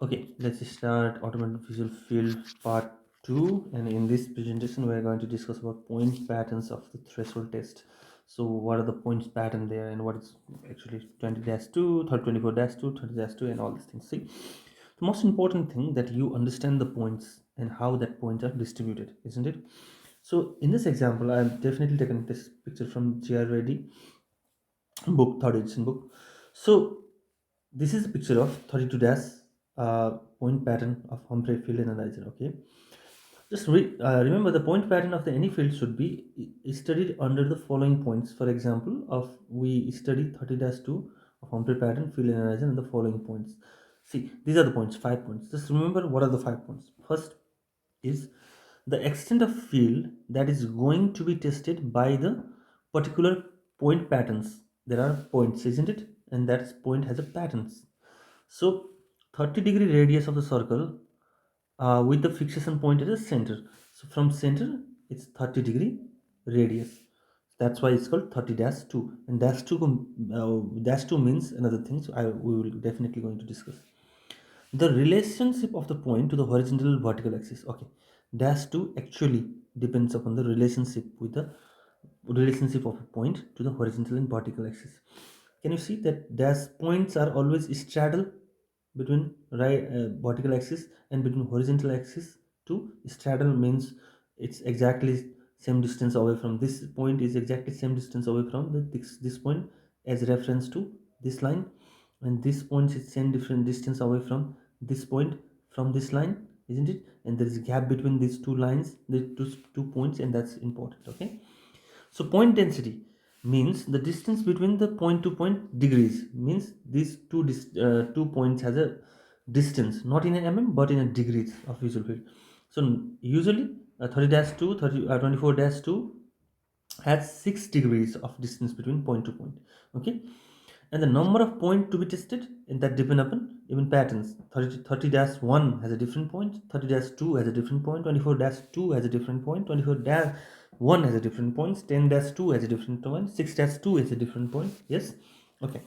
Okay, let's start automated visual field part 2, and in this presentation we are going to discuss about point patterns of the threshold test. So what are the points pattern there, and what is actually 20-2, 24-2, 30-2, and all these things. See, the most important thing that you understand the points and how that points are distributed, isn't it? So in this example, I've definitely taken this picture from GR Reddy book, third edition book. So this is a picture of 32 dash point pattern of Humphrey field analyzer. Okay, just remember the point pattern of the any field should be studied under the following points. For example, of we study 30-2 of Humphrey pattern field analyzer and the following points. See, these are the points, 5 points. Just remember what are the 5 points. First is the extent of field that is going to be tested by the particular point patterns. There are points, isn't it? And that point has a patterns. So 30-degree radius of the circle with the fixation point at the center. So from center, it's 30-degree radius. That's why it's called 30-2. And dash 2 means another thing. So we will definitely going to discuss the relationship of the point to the horizontal vertical axis. Okay, dash 2 actually depends upon the relationship of a point to the horizontal and vertical axis. Can you see that dash points are always straddle between right vertical axis and between horizontal axis? To straddle means it's exactly same distance away from this point, is exactly same distance away from this point as reference to this line, and this point is same different distance away from this point from this line, isn't it? And there is a gap between these two lines, the two points, and that's important. Okay, so point density means the distance between the point to point degrees, means these two points has a distance not in a mm but in a degrees of visual field. So usually 30-2 24-2 has 6 degrees of distance between point to point. Okay, and the number of point to be tested, and that depend upon even patterns. 30-1 has a different point, 30-2 has a different point, 24-2 has a different point, 24-1 has a different point, 10-2 has a different point, 6-2 has a different point. Yes. Okay,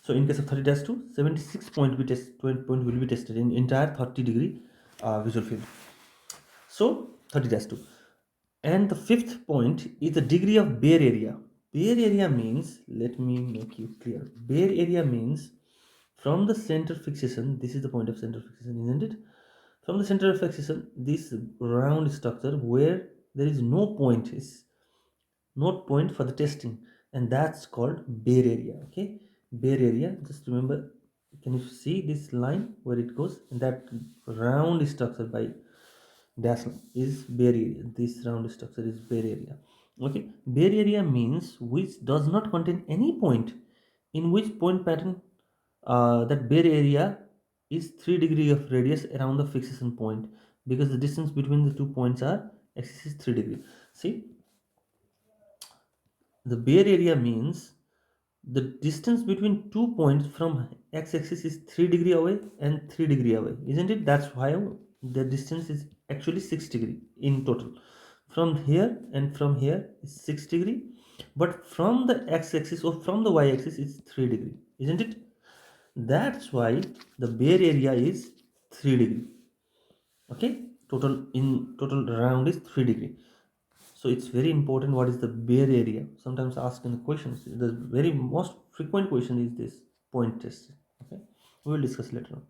so in case of 30-2, 76 point will be tested in entire 30-degree visual field. So 30-2. And the fifth point is the degree of bare area. Bare area means, let me make you clear. Bare area means from the center fixation, this is the point of center fixation, isn't it? From the center of fixation, this round structure where there is no point is not point for the testing, and that's called bare area. Okay, bare area. Just remember, can you see this line where it goes? And that round structure by dash line is bare area. This round structure is bare area. Okay, bare area means which does not contain any point, in which point pattern that bare area is 3 degree of radius around the fixation point, because the distance between the 2 points are axis is 3 degree. See, the bare area means the distance between 2 points from x-axis is 3 degree away and 3 degree away, isn't it? That's why the distance is actually 6 degree in total. From here and from here is 6 degree, but from the x-axis or from the y-axis is 3 degree, isn't it? That's why the bare area is 3 degree. Okay, total round is 3 degree. So it's very important what is the bare area. Sometimes asked in the questions, the very most frequent question is this point test. Okay, we will discuss later on.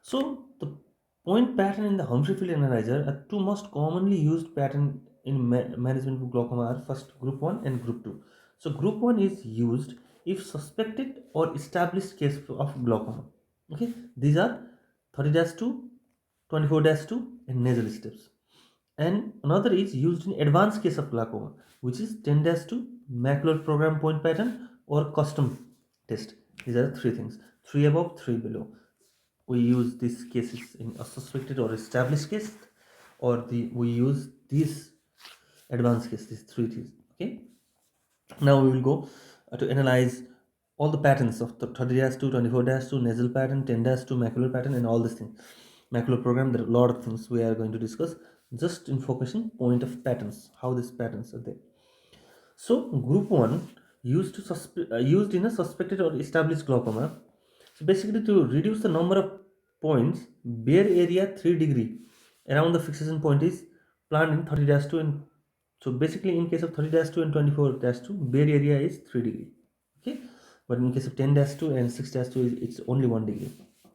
So the point pattern in the Humphrey field analyzer are two most commonly used pattern in management of glaucoma are first group 1 and group 2. So group 1 is used if suspected or established case of glaucoma. Okay, these are 30-2, 24-2, and nasal steps. And another is used in advanced case of glaucoma, which is 10-2 macular program point pattern or custom test. These are the three things, three above, three below. We use these cases in a suspected or established case, or we use these advanced case, these three things. Okay, now we will go to analyze all the patterns of the 30-2, 24-2 nasal pattern, 10-2 macular pattern, and all these things. Macular program, there are a lot of things we are going to discuss just in focusing point of patterns, how these patterns are there. So group 1 used in a suspected or established glaucoma. So basically to reduce the number of points, bare area 3 degree around the fixation point is planned in 30-2, and so basically in case of 30-2 and 24-2, bare area is 3 degree. Okay, but in case of 10-2 and 6-2 it's only 1 degree.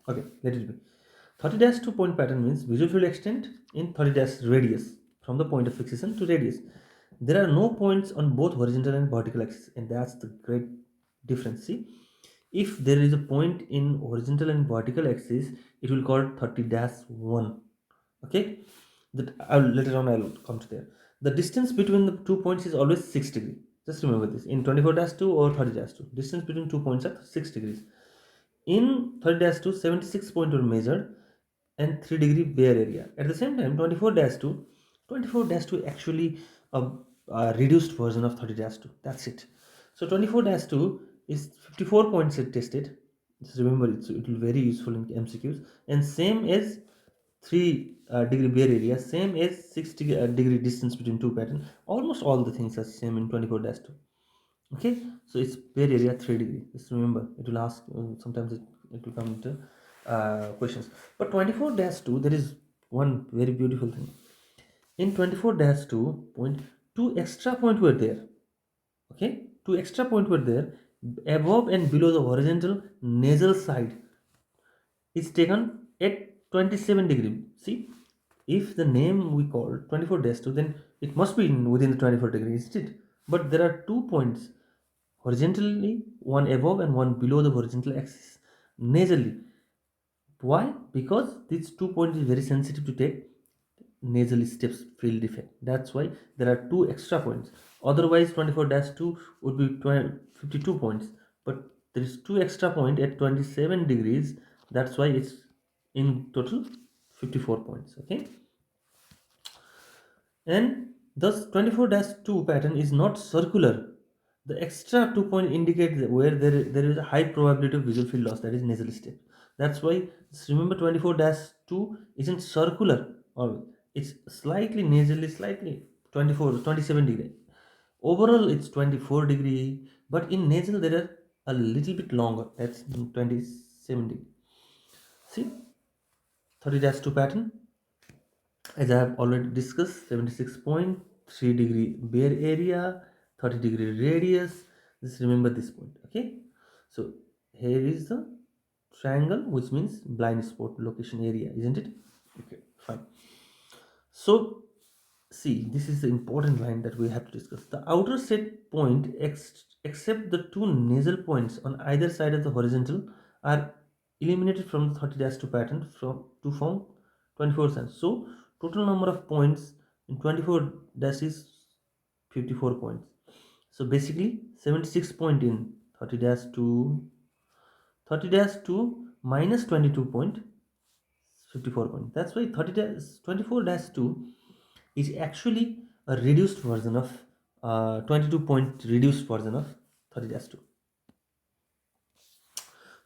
Okay, let it be. 30-2 point pattern means visual field extent in 30- radius from the point of fixation to radius. There are no points on both horizontal and vertical axis, and that's the great difference. See, if there is a point in horizontal and vertical axis, it will call 30-1. Okay, that later on I'll come to there. The distance between the 2 points is always 6 degree. Just remember this. In 24-2 or 30-2, distance between 2 points are 6 degrees. In 30-2, 76 points were measured and 3 degree bare area. At the same time, 24-2 actually a reduced version of 30-2. That's it. So 24-2 is 54 points tested. Just remember it will very useful in MCQs, and same as 3 degree bare area, same as 60 degree distance between two pattern. Almost all the things are same in 24-2. Okay, so it's bare area 3 degree. Just remember, it will ask sometimes it will come into questions. But 24-2, there is one very beautiful thing. In 24-2 point, two extra point were there. Okay, two extra point were there above and below the horizontal nasal side is taken at 27 degree. See, if the name we call 24-2, then it must be within the 24 degree, isn't it? But there are 2 points horizontally, one above and one below the horizontal axis nasally. Why? Because these 2 points is very sensitive to take nasal steps field defect. That's why there are two extra points. Otherwise 24-2 would be 52 points, but there is two extra point at 27 degrees. That's why it's in total 54 points. Okay, and thus 24-2 pattern is not circular. The extra 2 point indicates where there is a high probability of visual field loss, that is nasal step. That's why just remember 24-2 isn't circular, or it's slightly nasally, slightly 27 degree. Overall it's 24 degree, but in nasal there are a little bit longer, that's 27 degree. See, 30-2 pattern, as I have already discussed, 76.3 degree bare area, 30 degree radius. Just remember this point. Okay, so here is the triangle, which means blind spot location area, isn't it? Okay, fine. So see, this is the important line that we have to discuss. The outer set point except the two nasal points on either side of the horizontal are eliminated from the 30-2 pattern from to form 24 cents. So total number of points in 24 dash is 54 points. So basically 76 point in 30-2, 30-2 minus 22 point, 54 point. That's why 24-2 is actually a reduced version of 22 point reduced version of 30-2.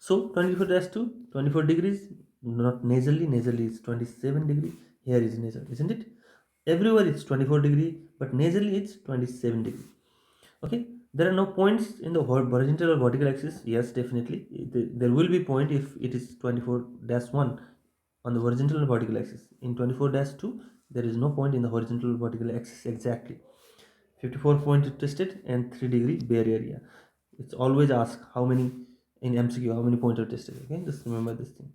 So 24-2, 24 degrees, not nasally is 27 degree. Here is nasal, isn't it? Everywhere it's 24 degree, but nasally it's 27 degree. Okay, there are no points in the horizontal or vertical axis. Yes, definitely there will be point if it is 24-1 on the horizontal and vertical axis. In 24-2 there is no point in the horizontal or vertical axis exactly. 54 point tested and 3 degree bare area. It's always asked how many in MCQ, how many points are tested. Okay, just remember this thing.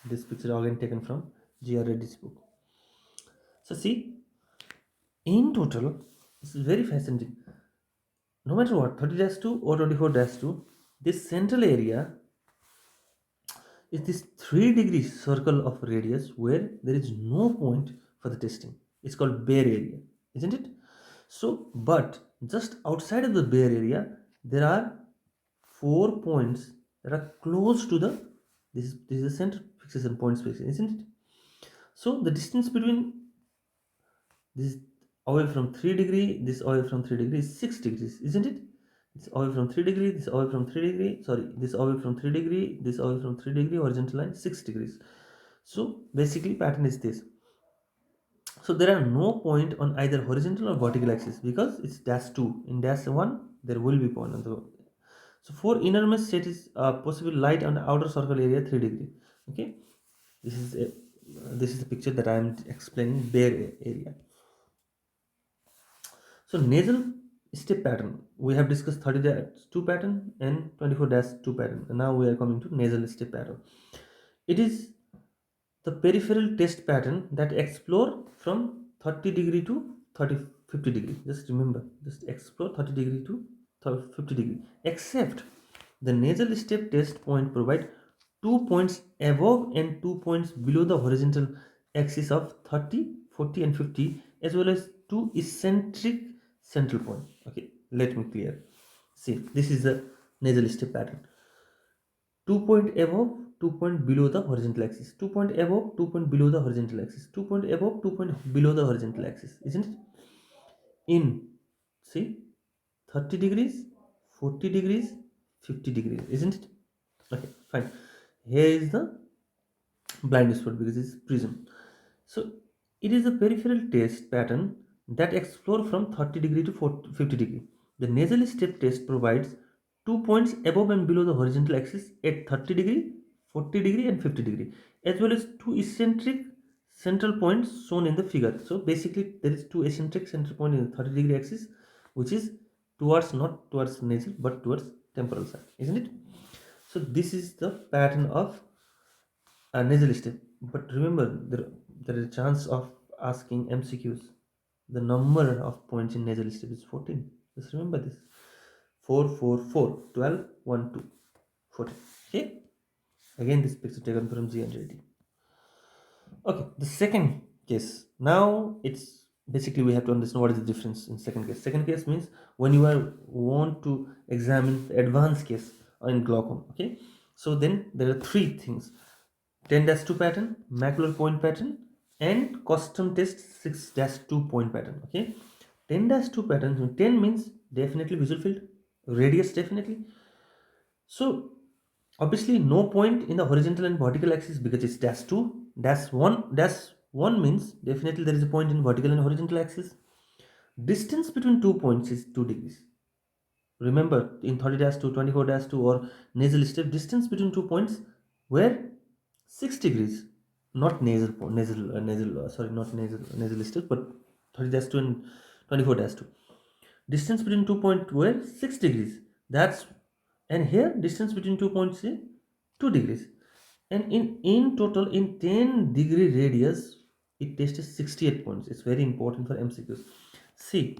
This picture again taken from G.R. Reddy's book. So see, in total, this is very fascinating. No matter what, 30-2 or 24-2, this central area is this 3 degree circle of radius where there is no point for the testing. It's called bare area, isn't it? So, but just outside of the bare area, there are 4 points that are close to the this is the center fixation point space, isn't it? So the distance between this away from 3 degree, this away from 3 degree is 6 degrees, isn't it? This away from 3 degree, this away from 3 degree, sorry, this away from 3 degree, this away from 3 degree, horizontal line 6 degrees. So basically pattern is this. So there are no point on either horizontal or vertical axis because it's dash 2. In dash 1 there will be point on the. So for innermost set is possible light on the outer circle area 3 degree. Okay, This is a, this is the picture that I am explaining, bare area. So nasal step pattern. We have discussed 30-2 pattern and 24-2 pattern. And now we are coming to nasal step pattern. It is the peripheral test pattern that explore from 30 degree to 50 degree. Just remember, just explore 30 degree to 50 degree. Except the nasal step test point provide 2 points above and 2 points below the horizontal axis of 30, 40 and 50, as well as two eccentric central point. Okay, let me clear. See, this is the nasal step pattern. 2 point above, 2 point below the horizontal axis. 2 point above, 2 point below the horizontal axis. 2 point above, 2 point below the horizontal axis. Isn't it? In, see, 30 degrees, 40 degrees, 50 degrees. Isn't it? Okay, fine. Here is the blind spot because it's prism. So it is a peripheral test pattern that explore from 30 degree to 40, 50 degree. The nasal step test provides 2 points above and below the horizontal axis at 30 degree, 40 degree and 50 degree, as well as two eccentric central points shown in the figure. So basically there is two eccentric central point in the 30 degree axis, which is towards, not towards nasal but towards temporal side, isn't it? So this is the pattern of nasal step. But remember, there is a chance of asking MCQs. The number of points in nasal step is 14. Just remember this. 4, 4, 4, 12, 1, 2, 14. Okay? Again, this picture taken from GNJD. Okay, the second case. Now it's basically we have to understand what is the difference in second case. Second case means when you are want to examine the advanced case in glaucoma. Okay, so then there are three things: 10-2 pattern, macular point pattern, and custom test 6-2 point pattern. Okay, 10-2 pattern. 10 means definitely visual field, radius definitely. So obviously no point in the horizontal and vertical axis because it's dash 2. Dash 1 means definitely there is a point in vertical and horizontal axis. Distance between 2 points is 2 degrees. Remember, in 30-2, 24-2 or nasal step, distance between 2 points were 6 degrees. Not sorry, not nasal step, but 30-2 and 24-2. Distance between 2 points were 6 degrees. That's, and here distance between 2 points is 2 degrees. And in total, in 10-degree radius, it tested 68 points. It's very important for MCQs. See,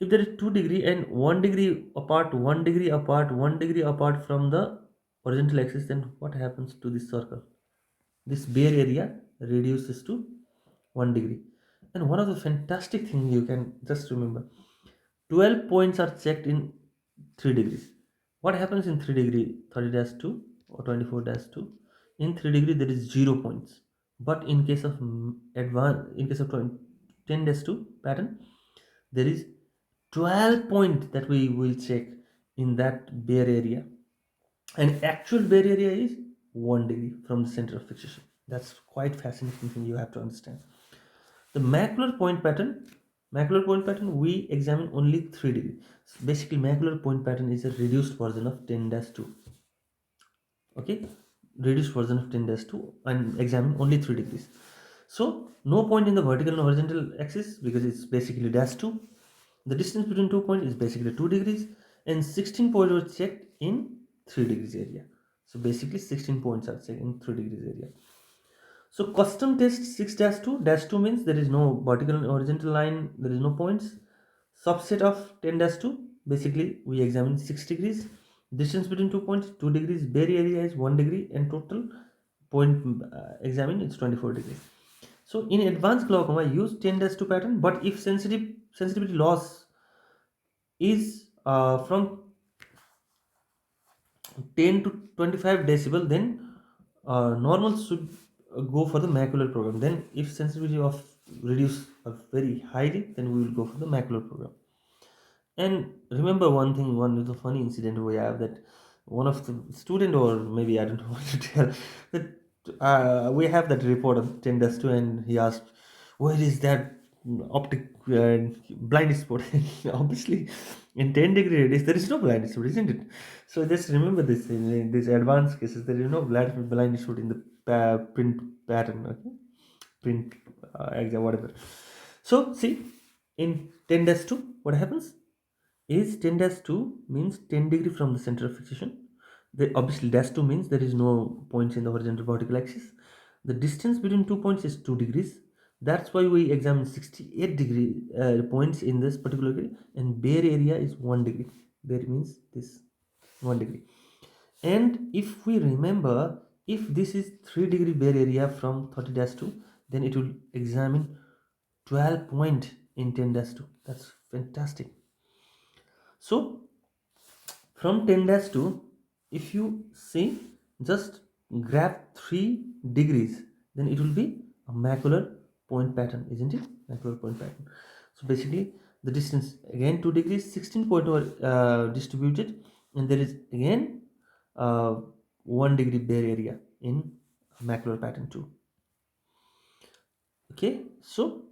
if there is 2 degree and 1 degree apart, 1 degree apart, 1 degree apart from the horizontal axis, then what happens to this circle? This bare area reduces to 1 degree. And one of the fantastic thing you can just remember, 12 points are checked in 3 degrees. What happens in 3 degree 30-2 or 24-2? In 3 degree there is 0 points. But in case of in case of 10-2 pattern, there is 12 point that we will check in that bare area. And actual bare area is 1 degree from the center of fixation. That's quite fascinating thing you have to understand. The macular point pattern, we examine only 3 degree. So basically, macular point pattern is a reduced version of 10-2. Okay, reduced version of 10-2 and examine only 3 degrees. So no point in the vertical and horizontal axis because it's basically dash 2. The distance between 2 points is basically 2 degrees, and 16 points were checked in 3 degrees area. So basically 16 points are checked in 3 degrees area. So custom test 6-2. -2 means there is no vertical and horizontal line, there is no points. Subset of 10-2, basically we examine 6 degrees. Distance between 2 points 2 degrees. Bare area is 1 degree, and total point examined is 24 degrees. So in advanced glaucoma, use 10-2 pattern, but if sensitivity loss is from 10 to 25 decibel, then normal should go for the macular program. Then if sensitivity of reduce very highly, then we will go for the macular program. And remember one thing, one little funny incident we have, that one of the student, or maybe I don't know what to tell, that we have that report of 10-2, and he asked, where is that optic blind spot? Obviously, in 10-degree radius, there is no blind spot, isn't it? So just remember this, in these advanced cases, there is no blind spot in the print pattern. Okay, print exam, whatever. So see, in 10-2, what happens is 10-2 means 10 degree from the center of fixation. The obviously dash 2 means there is no points in the horizontal vertical axis. The distance between 2 points is 2 degrees. That's why we examine 68 degree points in this particular degree, and bare area is 1 degree. Bare means this 1 degree. And if we remember, if this is 3 degree bare area from 30-2, then it will examine 12 point in 10-2. That's fantastic. So from 10-2, if you see, just grab 3 degrees, then it will be a macular point pattern, isn't it? Macular point pattern. So basically the distance again 2 degrees, 16 point were distributed, and there is again uh, 1 degree bare area in macular pattern too. Okay, so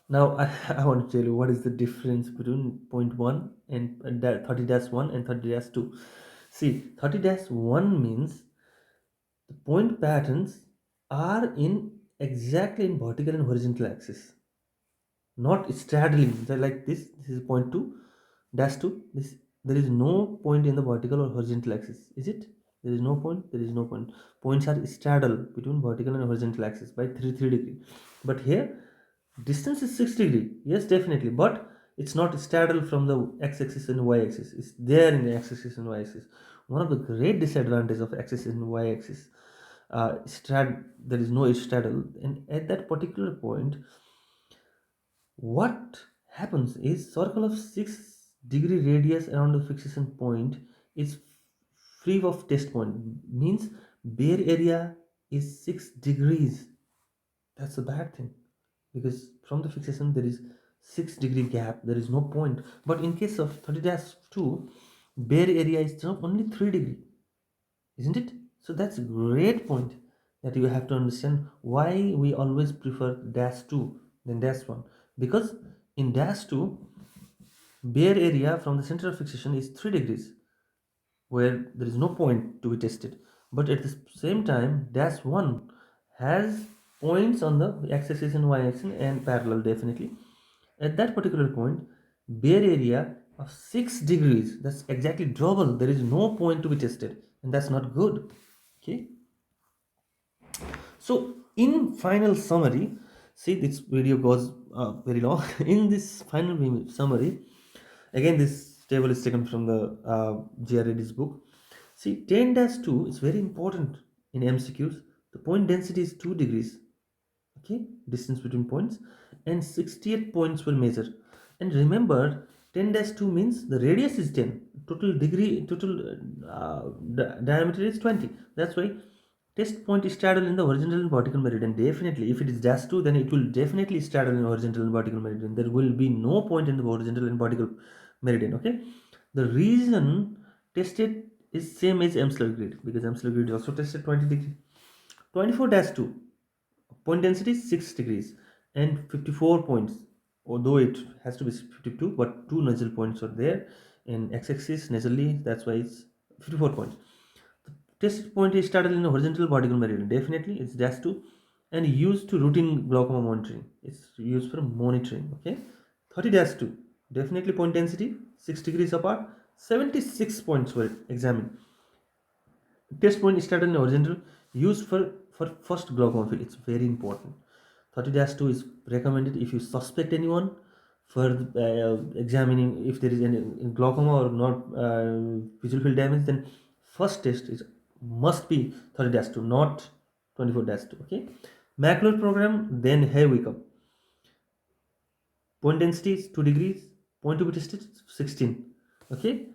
now I want to tell you what is the difference between point 1 and 30-1 and 30-2. See, 30-1 means the point patterns are in exactly in vertical and horizontal axis, not straddling. They're like this. This is point 2 dash 2. This, there is no point in the vertical or horizontal axis, is it? There is no point. There is no point. Points are straddle between vertical and horizontal axis by 3 degree. But here distance is 6 degree. Yes, definitely. But it's not straddle from the x-axis and y-axis. It's there in the x-axis and y-axis. One of the great disadvantages of x-axis and y-axis, there is no straddle, and at that particular point, what happens is circle of 6 degree radius around the fixation point is free of test point, means bare area is 6 degrees. That's a bad thing, because from the fixation there is 6 degree gap, there is no point. But in case of 30-2, bare area is just only 3 degree, isn't it? So that's a great point, that you have to understand why we always prefer dash 2 than dash 1, because in dash 2 bare area from the center of fixation is 3 degrees, where there is no point to be tested. But at the same time, dash 1 has points on the x-axis and y-axis and parallel, definitely. At that particular point, bare area of 6 degrees, that's exactly double. There is no point to be tested, and that's not good. Okay. So in final summary, see, this video goes very long. In this final summary, again this table is taken from the GRAD's book. See, 10-2 is very important in MCQs. The point density is 2 degrees, okay, distance between points, and 68 points were measured. And remember, 10-2 means the radius is 10, total diameter is 20. That's why test point is straddle in the horizontal and vertical meridian. Definitely, if it is dash 2, then it will definitely straddle in horizontal and vertical meridian. There will be no point in the horizontal and vertical meridian. Okay, the reason tested is same as Amsler grid, because Amsler grid is also tested 20 degree. 24-2 point density is 6 degrees and 54 points, although it has to be 52, but two nasal points are there in x-axis nasally, that's why it's 54 points. The test point is started in a horizontal vertical meridian, definitely it's dash 2, and used to routine glaucoma monitoring. It's used for monitoring. Okay, 30-2 definitely point density 6 degrees apart, 76 points were examined. Test point started in horizontal, used for first glaucoma field. It's very important. 30-2 is recommended if you suspect anyone for examining if there is any glaucoma or not visual field damage. Then first test is must be 30-2, not 24-2. Okay, macular program. Then here we come. Point density is 2 degrees. Point to be tested 16. Okay,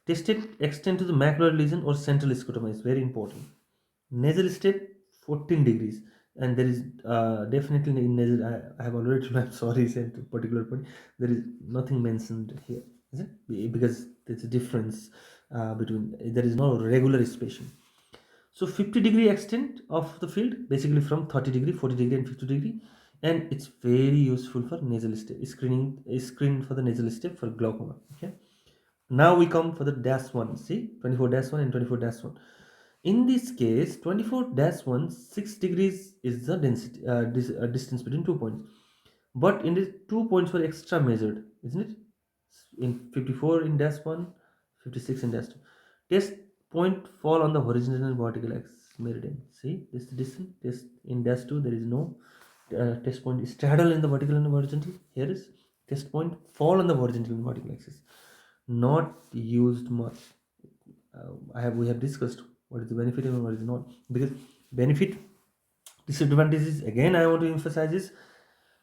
tested extend to the macular lesion or central scotoma is very important. Nasal step 14 degrees, and there is definitely in nasal, I have already told, I'm sorry, said to particular point, there is nothing mentioned here, is it? Because there's a difference between, there is no regular spacing. So 50 degree extent of the field, basically from 30 degree, 40 degree and 50 degree, and it's very useful for nasal step screen for the nasal step for glaucoma. Okay, now we come for the dash 1. See, 24-1 and 24-1. In this case, 24-1, 6 degrees is the density distance between 2 points. But in this, 2 points were extra measured, isn't it? In 54 in dash 1, 56 in dash 2. Test point fall on the horizontal and vertical axis meridian. See, this is the distance. Test in dash 2, there is no test point straddle in the vertical and horizontal. Here is test point fall on the horizontal and vertical axis. Not used much. We have discussed what is the benefit and what is not, because benefit, disadvantages again I want to emphasize is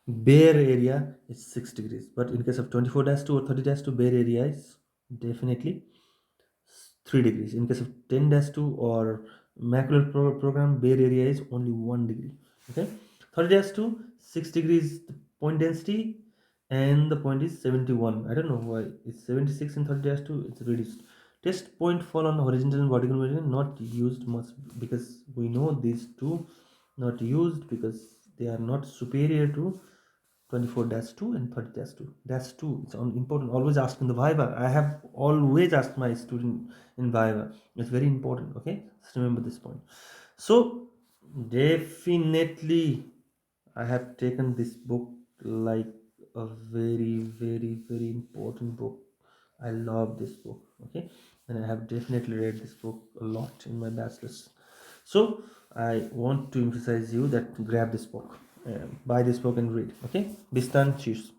bare area is 6 degrees, but in case of 24-2 or 30-2, bare area is definitely 3 degrees. In case of 10-2 or macular program, bare area is only 1 degree. Okay, 30-2, 6 degrees the point density, and the point is 71. I don't know why it's 76 in 30-2, it's reduced. Test point fall on horizontal and vertical meridian, not used much, because we know these two not used because they are not superior to 24-2 and 30-2. That's 2. It's important. Always ask in the Viva. I have always asked my student in Viva. It's very important. Okay, just remember this point. So definitely, I have taken this book like a very, very, very important book. I love this book. Okay, and I have definitely read this book a lot in my bachelor's. So I want to emphasize you that grab this book, buy this book and read. Okay, Bistan, cheers.